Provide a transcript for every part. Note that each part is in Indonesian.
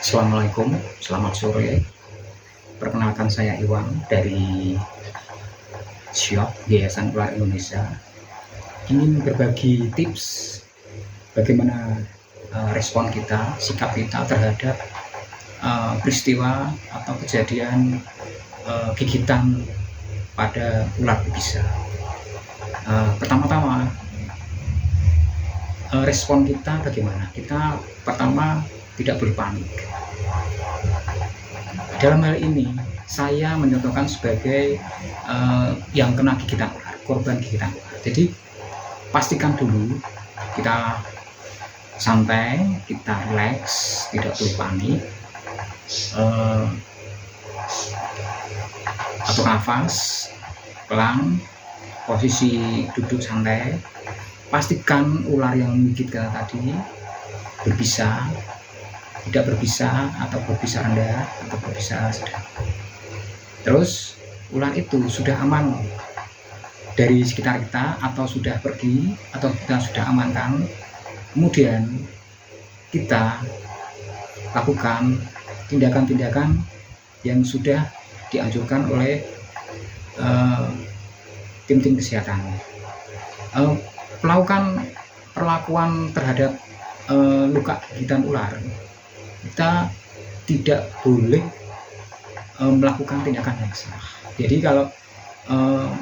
Assalamualaikum, selamat sore. Perkenalkan saya Iwan dari SYOP Yayasan Ular Indonesia. Ingin berbagi tips bagaimana respon kita, sikap kita terhadap peristiwa atau kejadian gigitan pada ular berbisa. Pertama-tama, respon kita bagaimana? Kita pertama tidak boleh panik. Dalam hal ini, saya mencontohkan sebagai yang kena gigitan ular, korban gigitan ular. Jadi, pastikan dulu kita santai, kita rileks, tidak perlu panik, atur nafas, pelan, posisi duduk santai. Pastikan ular yang menggigit kita tadi berbisa, tidak berbisa atau berbisa rendah atau berbisa sedang. Terus ular itu sudah aman dari sekitar kita atau sudah pergi atau kita sudah amankan, kemudian kita lakukan tindakan-tindakan yang sudah dianjurkan oleh tim-tim kesehatan. Melakukan perlakuan terhadap luka gigitan ular, kita tidak boleh melakukan tindakan yang salah. Jadi kalau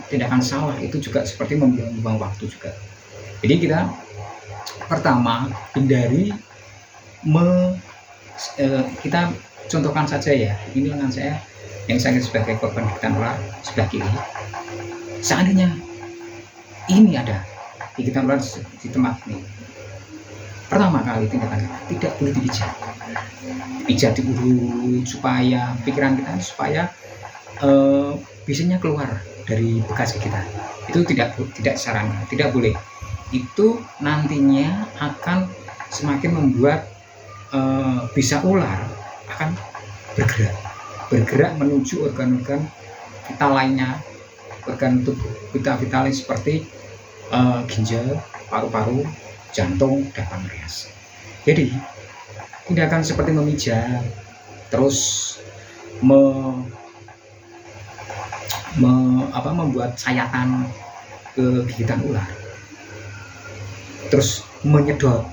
tindakan salah itu juga seperti membuang waktu juga. Jadi kita pertama hindari kita contohkan saja ya, ini lengan saya yang saya sebagai korban gigitan ular sebelah kiri. Seandainya ini ada gigitan ular di tempat ini, pertama kali tindakan tidak boleh dipijat di urut supaya pikiran kita supaya bisanya keluar dari bekas gigitan. Itu tidak sarankan, tidak boleh. Itu nantinya akan semakin membuat bisa ular akan bergerak menuju organ-organ vital lainnya, organ tubuh vital seperti ginjal, paru-paru, jantung, dan pankreas. Jadi tindakan seperti memijat, terus membuat sayatan ke gigitan ular, terus menyedot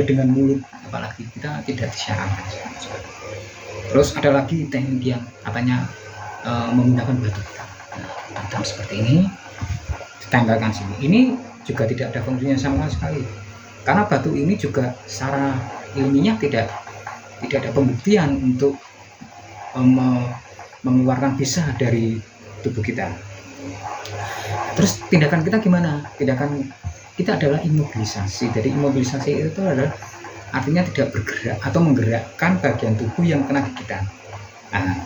dengan mulut, apalagi kita tidak disarankan. Terus ada lagi teknik yang katanya menggunakan batu hitam seperti ini, ditempelkan sini. Ini juga tidak ada fungsinya sama sekali, karena batu ini juga secara ilmiah tidak ada pembuktian untuk mengeluarkan bisa dari tubuh kita. Terus tindakan kita gimana? Tindakan kita adalah imobilisasi. Jadi imobilisasi itu adalah artinya tidak bergerak atau menggerakkan bagian tubuh yang kena gigitan. Nah,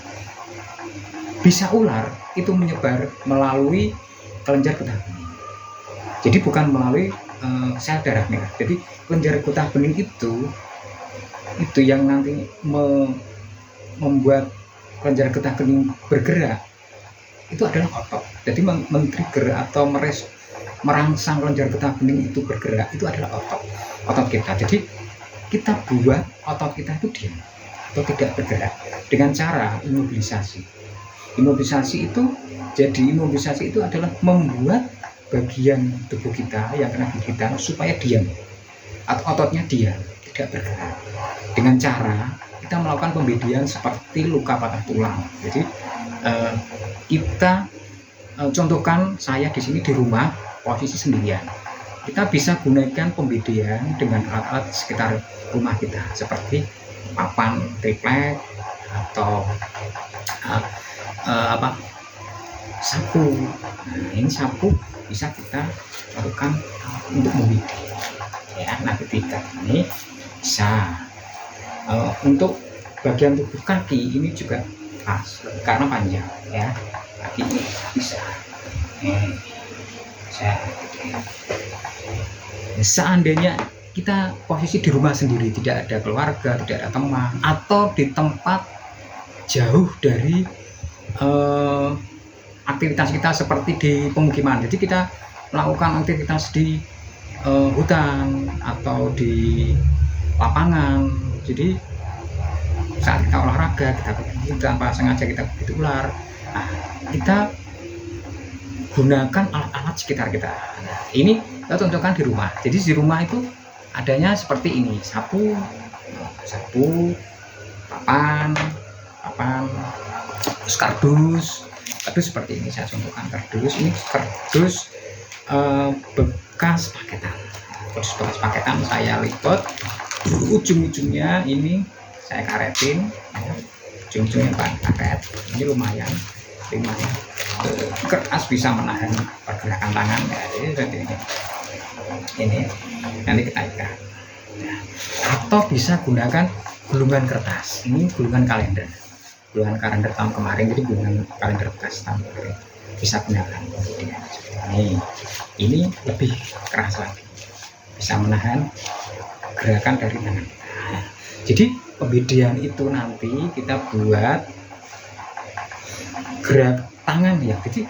bisa ular itu menyebar melalui kelenjar getah bening. Jadi bukan melalui sel darah merah. Jadi kelenjar getah bening itu yang nanti membuat kelenjar getah bening bergerak itu adalah otot. Jadi men-trigger atau merangsang kelenjar getah bening itu bergerak itu adalah otot kita. Jadi kita buat otot kita itu diam atau tidak bergerak dengan cara imobilisasi. Imobilisasi itu adalah membuat bagian tubuh kita yang kena gigitan supaya diam atau ototnya diam, tidak bergerak. Dengan cara kita melakukan pembedian seperti luka patah tulang. Jadi kita contohkan saya di sini di rumah posisi sendirian. Kita bisa gunakan pembedian dengan alat-alat sekitar rumah kita seperti papan triplek atau sapu. Nah, ini sapu bisa kita lakukan untuk membidik. Ya, nah ketika ini bisa untuk bagian tubuh kaki ini juga pas karena panjang ya, kaki ini bisa. Seandainya kita posisi di rumah sendiri, tidak ada keluarga, tidak ada teman, atau di tempat jauh dari aktivitas kita seperti di pemukiman, jadi kita melakukan aktivitas di hutan atau di lapangan Jadi saat kita olahraga, kita tanpa sengaja kita begitu ular, nah, kita gunakan alat-alat sekitar kita. Nah, ini kita contohkan di rumah. Jadi di rumah itu adanya seperti ini: sapu, papan, terus kardus seperti ini. Saya contohkan kardus. Ini kardus bekas paketan. Kardus bekas paketan saya lipat, ujung-ujungnya ini saya karetin, ujung-ujungnya karet. Ini lumayan keras, bisa menahan pergerakan tangan. Jadi seperti ini nanti kita ikat. Atau bisa gunakan gulungan kertas. Ini gulungan kalender tahun kemarin, jadi gulungan kalender bekas tahun kemarin bisa gunakan. Ini lebih keras lagi, bisa menahan gerakan dari tangan kita. Jadi pembedian itu nanti kita buat gerak tangan ya, jadi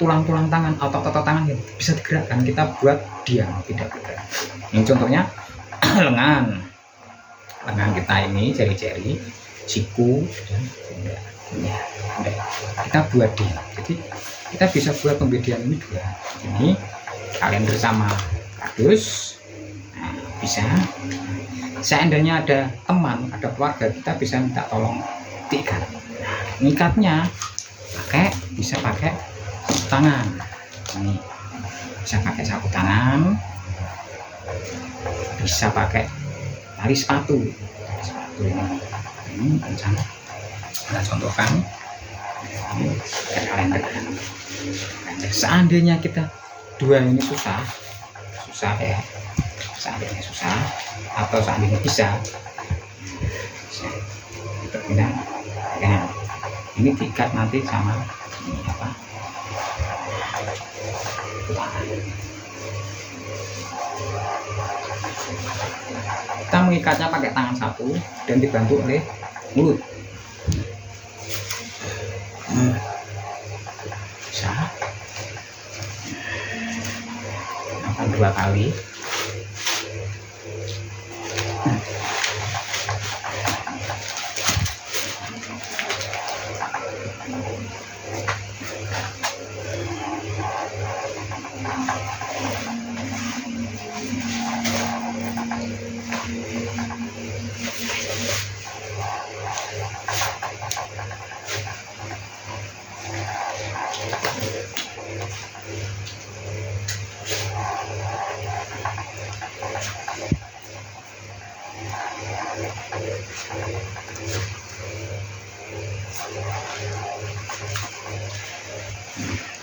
tulang-tulang tangan, otot-otot tangan yang bisa digerakkan kita buat diam, tidak bergerak. Ini contohnya lengan kita ini, jari-jari, siku, dan pundak. Kita buat diam. Jadi kita bisa buat pembedian ini dua. Ini kalender sama kardus. Nah, bisa. Seandainya ada teman, ada keluarga, kita bisa minta tolong diikat. Ngikatnya bisa pakai sapu tangan. Ini bisa pakai sapu tangan, bisa pakai tali sepatu ini kencang. Kita contohkan ini kalender. Seandainya kita dua ini susah ya, seandainya susah atau seandainya bisa berpindah ya, ini diikat nanti sama ini apa, kita mengikatnya pakai tangan sapu dan dibantu oleh mulut. Bisa akan 2 kali.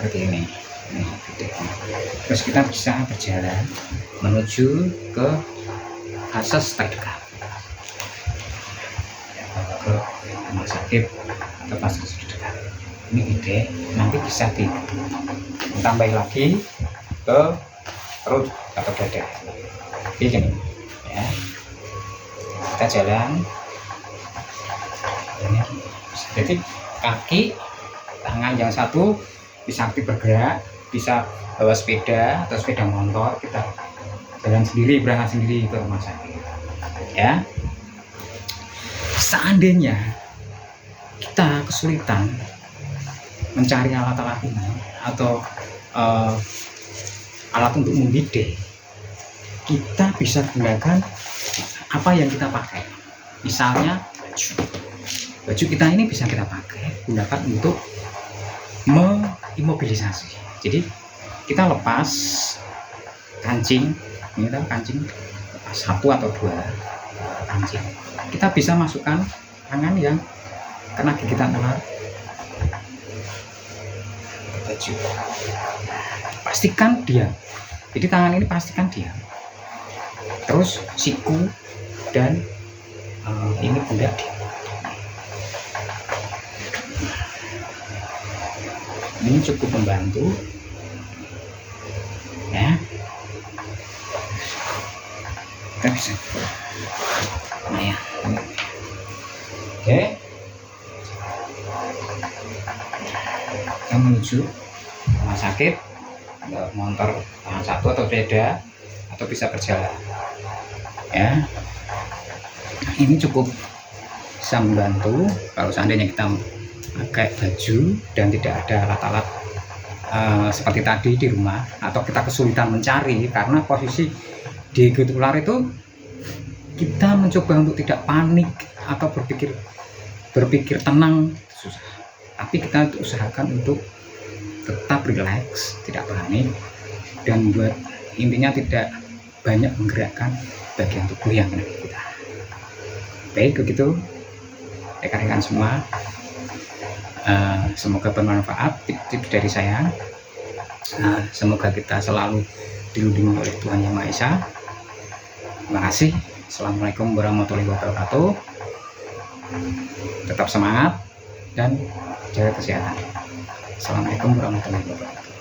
Seperti ini. Terus kita bisa berjalan menuju ke akses terdekat, ke rumah sakit atau fasilitas terdekat. Ini ide, nanti bisa ditambah lagi ke perut atau dada. Ini ya, kita jalan. Jadi kaki, tangan yang satu bisa aktif bergerak, bisa bawa sepeda atau sepeda motor, kita jalan sendiri, berangkat sendiri ke rumah sakit ya. Seandainya kita kesulitan mencari alat-alat ini atau alat untuk membidik, kita bisa gunakan apa yang kita pakai. Misalnya baju kita ini bisa kita pakai, gunakan untuk mengimobilisasi. Jadi kita lepas kancing, ini kan kancing, lepas 1 atau 2 kancing. Kita bisa masukkan tangan yang kena gigitan ular ke baju. Pastikan diam. Jadi tangan ini pastikan diam. Terus siku dan ini pundak diam. Ini cukup membantu ya. Kita bisa ya. Oke, kita menuju rumah sakit, motor tangan satu atau sepeda, atau bisa berjalan ya. ini cukup bisa membantu kalau seandainya kita pakai baju dan tidak ada alat-alat seperti tadi di rumah, atau kita kesulitan mencari karena posisi di gigit ular itu kita mencoba untuk tidak panik atau berpikir tenang, susah. Tapi kita usahakan untuk tetap rileks, tidak panik, dan buat intinya tidak banyak menggerakkan bagian tubuh yang ada di kita. Baik, begitu rekan-rekan semua, semoga bermanfaat tips-tips dari saya. Semoga kita selalu dilindungi oleh Tuhan Yang Maha Esa. Terima kasih. Assalamualaikum warahmatullahi wabarakatuh. Tetap semangat dan jaga kesehatan. Assalamualaikum warahmatullahi wabarakatuh.